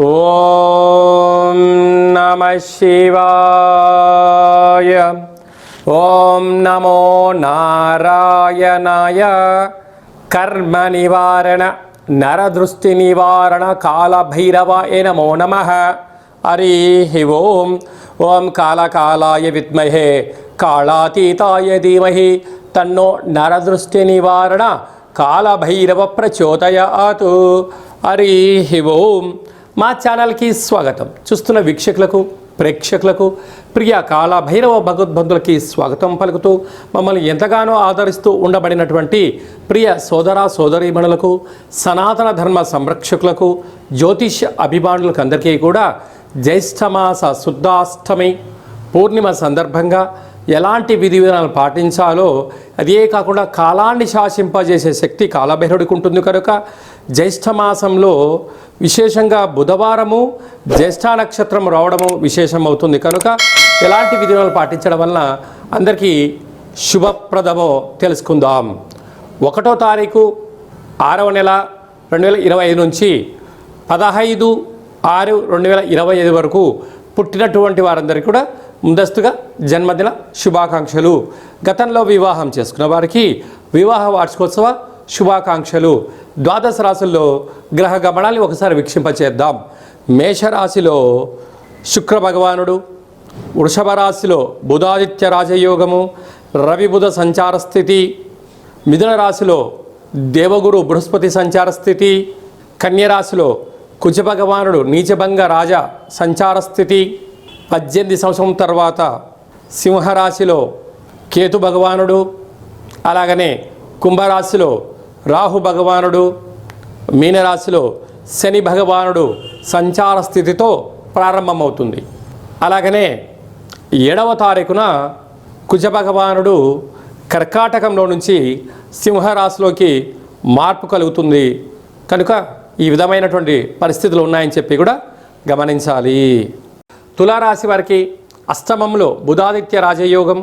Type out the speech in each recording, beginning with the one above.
ఓం నమః శివాయ. ఓం నమో నారాయణాయ. కర్మ నివారణ నరదృష్టి నివారణ కాళభైరవాయ నమో నమః. హరి ఓం. ఓం కాళకాలాయ విద్మహే కాళాతీతాయ ధీమహి తన్నో నరదృష్టి నివారణ కాళభైరవ ప్రచోదయాత్. హరి ఓం. మా ఛానల్కి స్వాగతం. చూస్తున్న వీక్షకులకు ప్రేక్షకులకు ప్రియ కాళభైరవ భగవద్బంధులకి స్వాగతం పలుకుతూ మమ్మల్ని ఎంతగానో ఆదరిస్తూ ఉండబడినటువంటి ప్రియ సోదర సోదరీమణులకు సనాతన ధర్మ సంరక్షకులకు జ్యోతిష్య అభిమానులకు అందరికీ కూడా జ్యేష్ఠమాస శుద్ధాష్టమి పూర్ణిమ సందర్భంగా ఎలాంటి విధి విధానాలు పాటించాలో, అదే కాకుండా కాలాన్ని శాసింపజేసే శక్తి కాళభైరవుడికి ఉంటుంది కనుక జ్యేష్ఠమాసంలో విశేషంగా బుధవారము జ్యేష్ఠ నక్షత్రం రావడము విశేషం అవుతుంది కనుక ఎలాంటి విధి విధానాలు పాటించడం వలన అందరికీ శుభప్రదమో తెలుసుకుందాం. 1వ తారీఖు 6వ నెల 2025 నుంచి 15/6/2025 వరకు పుట్టినటువంటి వారందరికీ కూడా ముందస్తుగా జన్మదిన శుభాకాంక్షలు. గతంలో వివాహం చేసుకున్న వారికి వివాహ వార్షికోత్సవ శుభాకాంక్షలు. ద్వాదశ రాశుల్లో గ్రహ గమనాన్ని ఒకసారి వీక్షింపచేద్దాం. మేషరాశిలో శుక్ర భగవానుడు, వృషభ రాశిలో బుధాదిత్య రాజయోగము, రవి బుధ సంచార స్థితి, మిథున రాశిలో దేవగురు బృహస్పతి సంచార స్థితి, కన్యరాశిలో కుజ భగవానుడు నీచభంగ రాజ సంచార స్థితి, 18 సంవత్సరం తర్వాత సింహరాశిలో కేతు భగవానుడు, అలాగనే కుంభరాశిలో రాహు భగవానుడు, మీనరాశిలో శని భగవానుడు సంచార స్థితితో ప్రారంభమవుతుంది. అలాగనే 7వ తారీఖున కుజ భగవానుడు కర్కాటకంలో నుంచి సింహరాశిలోకి మార్పు కలుగుతుంది కనుక ఈ విధమైనటువంటి పరిస్థితులు ఉన్నాయని చెప్పి కూడా గమనించాలి. తులారాశి వారికి అష్టమంలో బుధాదిత్య రాజయోగం,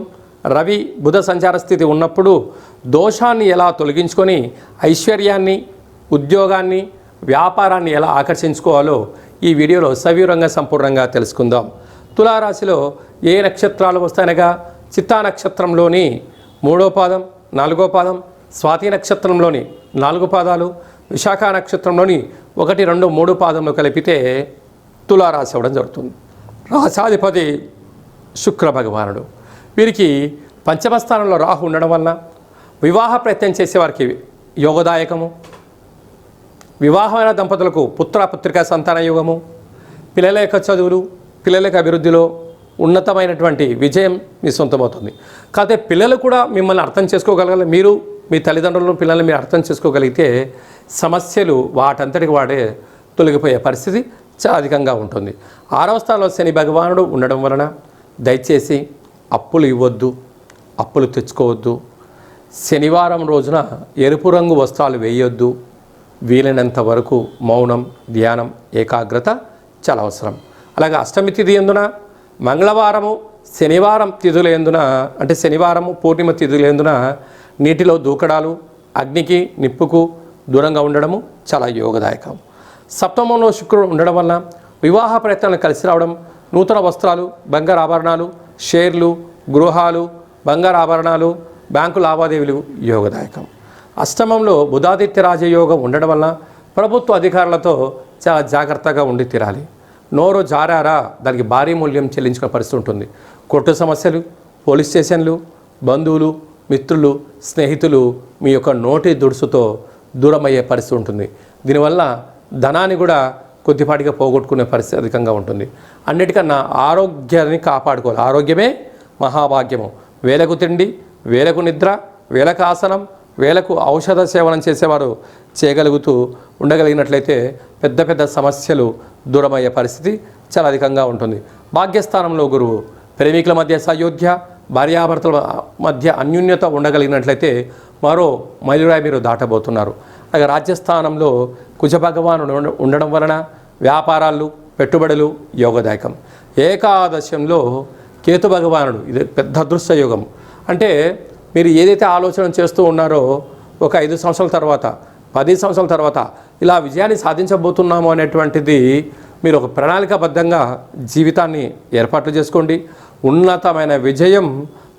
రవి బుధ సంచార స్థితి ఉన్నప్పుడు దోషాన్ని ఎలా తొలగించుకొని ఐశ్వర్యాన్ని, ఉద్యోగాన్ని, వ్యాపారాన్ని ఎలా ఆకర్షించుకోవాలో ఈ వీడియోలో సవివరంగా సంపూర్ణంగా తెలుసుకుందాం. తులారాశిలో ఏ నక్షత్రాలు వస్తాయనగా చిత్తా నక్షత్రంలోని 3వ పాదం, 4వ పాదం, స్వాతి నక్షత్రంలోని 4 పాదాలు, విశాఖ నక్షత్రంలోని 1, 2, 3 పాదంలో కలిపితే తులారాశి అవ్వడం జరుగుతుంది. రాశాధిపతి శుక్ర భగవానుడు. వీరికి పంచమ స్థానంలో రాహు ఉండడం వలన వివాహ ప్రయత్నం చేసేవారికి యోగదాయకము, వివాహమైన దంపతులకు పుత్రికా సంతాన యోగము, పిల్లల యొక్క చదువులు, పిల్లల యొక్క అభివృద్ధిలో ఉన్నతమైనటువంటి విజయం మీ సొంతమవుతుంది. కాకపోతే పిల్లలు కూడా మిమ్మల్ని అర్థం చేసుకోగలగాలి. మీరు మీ తల్లిదండ్రులను పిల్లల్ని మీరు అర్థం చేసుకోగలిగితే సమస్యలు వాటంతటికి వాడే తొలగిపోయే పరిస్థితి చాలా అధికంగా ఉంటుంది. 6వ స్థానంలో శని భగవానుడు ఉండడం వలన దయచేసి అప్పులు ఇవ్వద్దు, అప్పులు తెచ్చుకోవద్దు. శనివారం రోజున ఎరుపు రంగు వస్త్రాలు వేయొద్దు. వీలైనంత వరకు మౌనం, ధ్యానం, ఏకాగ్రత చాలా అవసరం. అలాగే అష్టమి తిథి ఎందున మంగళవారము, శనివారం తిథుల ఎందున అంటే శనివారము పూర్ణిమ తిథుల ఎందున నీటిలో దూకడాలు, అగ్నికి నిప్పుకు దూరంగా ఉండడము చాలా యోగదాయకం. సప్తమంలో శుక్రుడు ఉండడం వల్ల వివాహ ప్రయత్నాలు కలిసి రావడం, నూతన వస్త్రాలు, బంగారు ఆభరణాలు, షేర్లు, గృహాలు, బంగారు ఆభరణాలు, బ్యాంకు లావాదేవీలు యోగదాయకం. అష్టమంలో బుధాదిత్య రాజయోగం ఉండడం వల్ల ప్రభుత్వ అధికారులతో చాలా జాగ్రత్తగా ఉండి తీరాలి. నోరు జారారా దానికి భారీ మూల్యం చెల్లించుకునే పరిస్థితి ఉంటుంది. కోర్టు సమస్యలు, పోలీస్ స్టేషన్లు, బంధువులు, మిత్రులు, స్నేహితులు మీ యొక్క నోటి దుడుసుతో దూరమయ్యే పరిస్థితి ఉంటుంది. దీనివల్ల ధనాన్ని కూడా కొద్దిపాటిగా పోగొట్టుకునే పరిస్థితి అధికంగా ఉంటుంది. అన్నిటికన్నా ఆరోగ్యాన్ని కాపాడుకోవాలి. ఆరోగ్యమే మహాభాగ్యము. వేలకు తిండి, వేలకు నిద్ర, వేలకు ఆసనం, వేలకు ఔషధ సేవనం చేసేవారు చేయగలుగుతూ ఉండగలిగినట్లయితే పెద్ద పెద్ద సమస్యలు దూరమయ్యే పరిస్థితి చాలా అధికంగా ఉంటుంది. భాగ్యస్థానంలో గురువు, ప్రేమికుల మధ్య సయోధ్య, భార్యాభర్తల మధ్య అన్యోన్యత ఉండగలిగినట్లయితే మరో మైలురాయి మీరు దాటబోతున్నారు. అలాగే రాజ్యస్థానంలో కుజ భగవానుడు ఉండడం వలన వ్యాపారాలు, పెట్టుబడులు యోగదాయకం. ఏకాదశంలో కేతు భగవానుడు, ఇది పెద్ద అదృష్ట యోగం. అంటే మీరు ఏదైతే ఆలోచన చేస్తూ ఉన్నారో ఒక 5 సంవత్సరాల తర్వాత, 10 సంవత్సరాల తర్వాత ఇలా విజయాన్ని సాధించబోతున్నాము అనేటువంటిది మీరు ఒక ప్రణాళికాబద్ధంగా జీవితాన్ని ఏర్పాట్లు చేసుకోండి. ఉన్నతమైన విజయం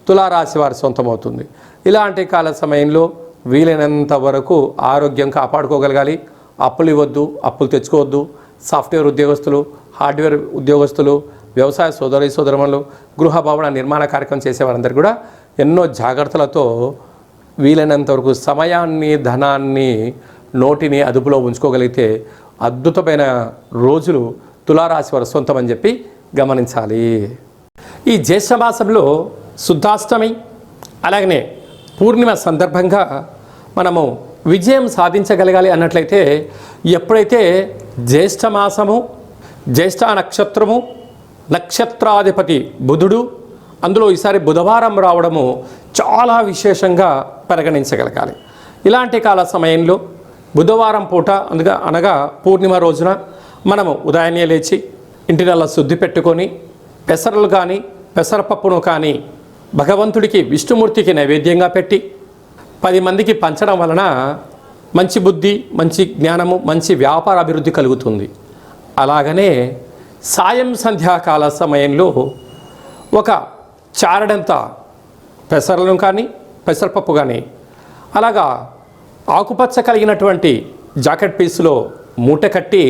తులారాశి వారి సొంతమవుతుంది. ఇలాంటి కాల సమయంలో వీలైనంత వరకు ఆరోగ్యం కాపాడుకోగలగాలి. అప్పులు ఇవ్వద్దు, అప్పులు తెచ్చుకోవద్దు. సాఫ్ట్వేర్ ఉద్యోగస్తులు, హార్డ్వేర్ ఉద్యోగస్తులు, వ్యవసాయ సోదరులు, గృహ భవన నిర్మాణ కార్యక్రమం చేసేవారందరూ కూడా ఎన్నో జాగ్రత్తలతో వీలైనంత వరకు సమయాన్ని, ధనాన్ని, నోటిని అదుపులో ఉంచుకోగలిగితే అద్భుతమైన రోజులు తులారాశి వారి సొంతమని చెప్పి గమనించాలి. ఈ జ్యేష్ఠ మాసంలో శుద్ధాష్టమి అలాగనే పూర్ణిమ సందర్భంగా మనము విజయం సాధించగలగాలి అన్నట్లయితే ఎప్పుడైతే జ్యేష్ఠ మాసము, జ్యేష్ఠ నక్షత్రము, నక్షత్రాధిపతి బుధుడు, అందులో ఈసారి బుధవారం రావడము చాలా విశేషంగా పరిగణించగలగాలి. ఇలాంటి కాల సమయంలో బుధవారం పూట అనగా పూర్ణిమ రోజున మనము ఉదయాన్నే లేచి ఇంటినల్లా శుద్ధి పెట్టుకొని పెసరలు కానీ పెసరపప్పును కానీ భగవంతుడికి విష్ణుమూర్తికి నైవేద్యంగా పెట్టి 10 మందికి పంచడం వలన మంచి బుద్ధి, మంచి జ్ఞానము, మంచి వ్యాపార అభివృద్ధి కలుగుతుంది. అలాగనే సాయం సంధ్యాకాల సమయంలో ఒక చారడంత పెసరలను కానీ పెసరపప్పు కానీ అలాగా ఆకుపచ్చ కలిగినటువంటి జాకెట్ పీసులో మూట కట్టి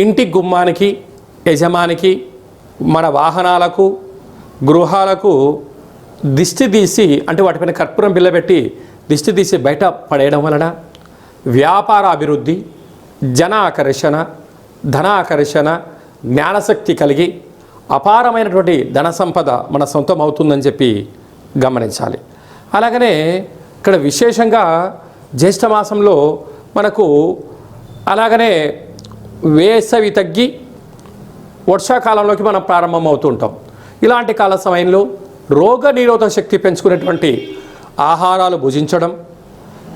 ఇంటి గుమ్మానికి, యజమానికి, మన వాహనాలకు, గృహాలకు దిష్టి తీసి అంటే వాటిపైన కర్పూరం బిళ్ళ పెట్టి దిష్టి తీసి బయట పడేయడం వలన వ్యాపార అభివృద్ధి, జన ఆకర్షణ, ధన ఆకర్షణ, జ్ఞానశక్తి కలిగి అపారమైనటువంటి ధన సంపద మన సొంతం అవుతుందని చెప్పి గమనించాలి. అలాగనే ఇక్కడ విశేషంగా జ్యేష్ఠ మాసంలో మనకు అలాగనే వేసవి తగ్గి వర్షాకాలంలోకి మనం ప్రారంభం అవుతుంటాం. ఇలాంటి కాల సమయంలో రోగ నిరోధక శక్తి పెంచుకునేటువంటి ఆహారాలు భుజించడం,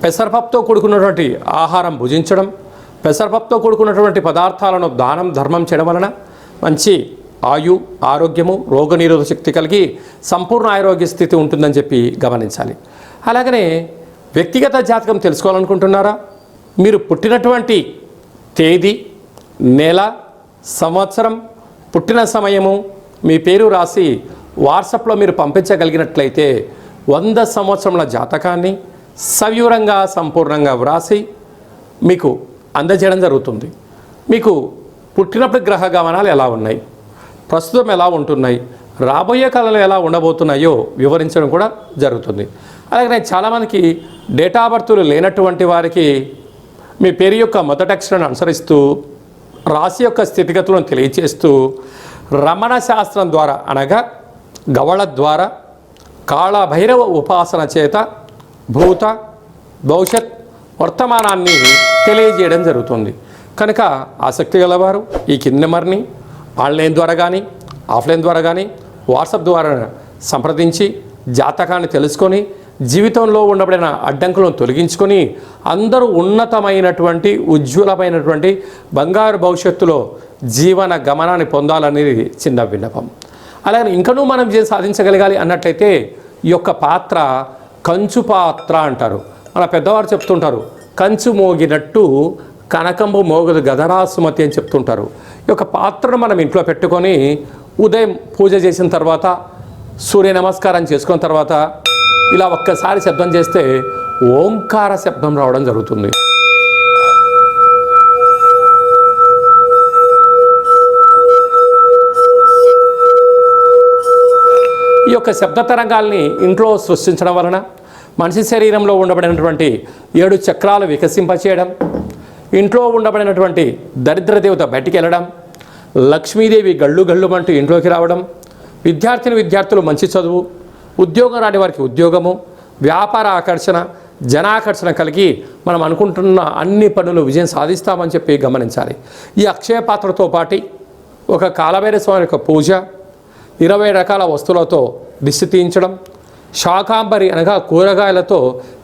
పెసరపప్పుతో కూడుకున్నటువంటి ఆహారం భుజించడం, పెసరపప్పుతో కూడుకున్నటువంటి పదార్థాలను దానం ధర్మం చేయడం వలన మంచి ఆరోగ్యము, రోగ నిరోధక శక్తి కలిగి సంపూర్ణ ఆరోగ్య స్థితి ఉంటుందని చెప్పి గమనించాలి. అలాగనే వ్యక్తిగత జాతకం తెలుసుకోవాలనుకుంటున్నారా? మీరు పుట్టినటువంటి తేదీ, నెల, సంవత్సరం, పుట్టిన సమయము, మీ పేరు రాసి వాట్సాప్లో మీరు పంపించగలిగినట్లయితే 100 సంవత్సరముల జాతకాన్ని సవివరంగా సంపూర్ణంగా వ్రాసి మీకు అందజేయడం జరుగుతుంది. మీకు పుట్టినప్పుడు గ్రహ గమనాలు ఎలా ఉన్నాయి, ప్రస్తుతం ఎలా ఉంటున్నాయి, రాబోయే కాలంలో ఎలా ఉండబోతున్నాయో వివరించడం కూడా జరుగుతుంది. అలాగే చాలామందికి డేటా బర్తులు లేనటువంటి వారికి మీ పేరు యొక్క మొదటి అక్షరాన్ని అనుసరిస్తూ రాశి యొక్క స్థితిగతులను తెలియచేస్తూ రమణ శాస్త్రం ద్వారా అనగా గవళ ద్వారా కాళభైరవ ఉపాసన చేత భూత, భవిష్యత్, వర్తమానాన్ని తెలియజేయడం జరుగుతుంది. కనుక ఆసక్తి గలవారు ఈ కింది నెంబర్ని ఆన్లైన్ ద్వారా కానీ ఆఫ్లైన్ ద్వారా కానీ వాట్సాప్ ద్వారా సంప్రదించి జాతకాన్ని తెలుసుకొని జీవితంలో ఉండబడిన అడ్డంకులను తొలగించుకొని అందరూ ఉన్నతమైనటువంటి ఉజ్వలమైనటువంటి బంగారు భవిష్యత్తులో జీవన గమనాన్ని పొందాలనేది చిన్న విన్నపం. అలాగే ఇంకనూ మనం విజయం సాధించగలగాలి అన్నట్లయితే ఈ యొక్క పాత్ర కంచు పాత్ర అంటారు. మన పెద్దవారు చెప్తుంటారు, కంచు మోగినట్టు కనకంబు మోగదు గదరా సుమతి అని చెప్తుంటారు. ఈ యొక్క పాత్రను మనం ఇంట్లో పెట్టుకొని ఉదయం పూజ చేసిన తర్వాత, సూర్య నమస్కారం చేసుకున్న తర్వాత ఇలా ఒక్కసారి శబ్దం చేస్తే ఓంకార శబ్దం రావడం జరుగుతుంది. ఈ యొక్క శబ్ద తరంగాల్ని ఇంట్లో సృష్టించడం వలన మనిషి శరీరంలో ఉండబడినటువంటి 7 చక్రాలు వికసింపచేయడం, ఇంట్లో ఉండబడినటువంటి దరిద్ర దేవత బయటికి వెళ్ళడం, లక్ష్మీదేవి గళ్ళు గళ్ళుమంటూ ఇంట్లోకి రావడం, విద్యార్థులు మంచి చదువు, ఉద్యోగం రాని వారికి ఉద్యోగము, వ్యాపార ఆకర్షణ, జనాకర్షణ కలిగి మనం అనుకుంటున్న అన్ని పనులు విజయం సాధిస్తామని చెప్పి గమనించాలి. ఈ అక్షయ పాత్రతో పాటు ఒక కాలభైరవ స్వామి యొక్క పూజ, 20 రకాల వస్తువులతో దిష్టి తీయించడం, శాకాంబరి అనగా కూరగాయలతో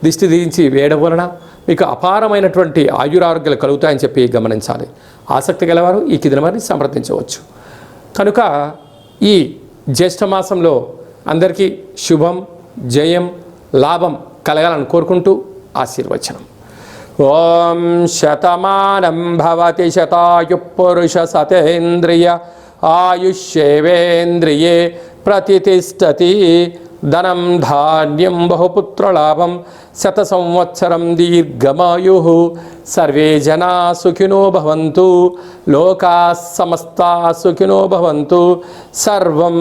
దిష్టి తీయించి వేయడం వలన మీకు అపారమైనటువంటి ఆయురారోగ్యాలు కలుగుతాయని చెప్పి గమనించాలి. ఆసక్తి గలవారు ఈ కింది నెంబర్ని సంప్రదించవచ్చు. కనుక ఈ జ్యేష్ఠ మాసంలో అందరికీ శుభం, జయం, లాభం కలగాలని కోరుకుంటూ ఆశీర్వచనం. ఓం శతమానం భవతి శతాయు పురుష సతేంద్రియ ఆయుష్యేవేంద్రియే ప్రతిష్టతి. ధనం ధాన్యం బహుపుత్రలాభం శత సంవత్సరం దీర్ఘమాయు. సర్వే జనా సుఖినో భవంతు. లోకా సమస్తా సుఖినో భవంతు. సర్వం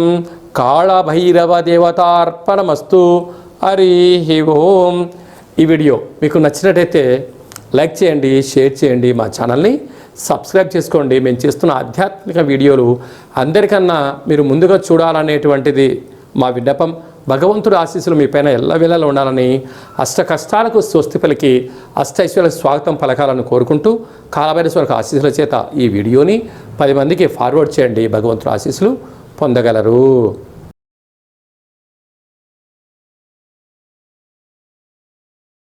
కాళభైరవ దేవతార్పణమస్తు. హరి ఓం. ఈ వీడియో మీకు నచ్చినట్టయితే లైక్ చేయండి, షేర్ చేయండి, మా ఛానల్ని సబ్స్క్రైబ్ చేసుకోండి. మేము చేస్తున్న ఆధ్యాత్మిక వీడియోలు అందరికన్నా మీరు ముందుగా చూడాలనేటువంటిది మా విన్నపం. భగవంతుడి ఆశీస్సులు మీ పైన ఎల్లవేళలా ఉండాలని, అష్ట కష్టాలకు స్వస్తి పలికి అష్టైశ్వర్యాలకు స్వాగతం పలకాలని కోరుకుంటూ కాలభైరవేశ్వరుని ఆశీస్సుల చేత ఈ వీడియోని 10 మందికి ఫార్వర్డ్ చేయండి. భగవంతుడి ఆశీస్సులు పొందగలరు.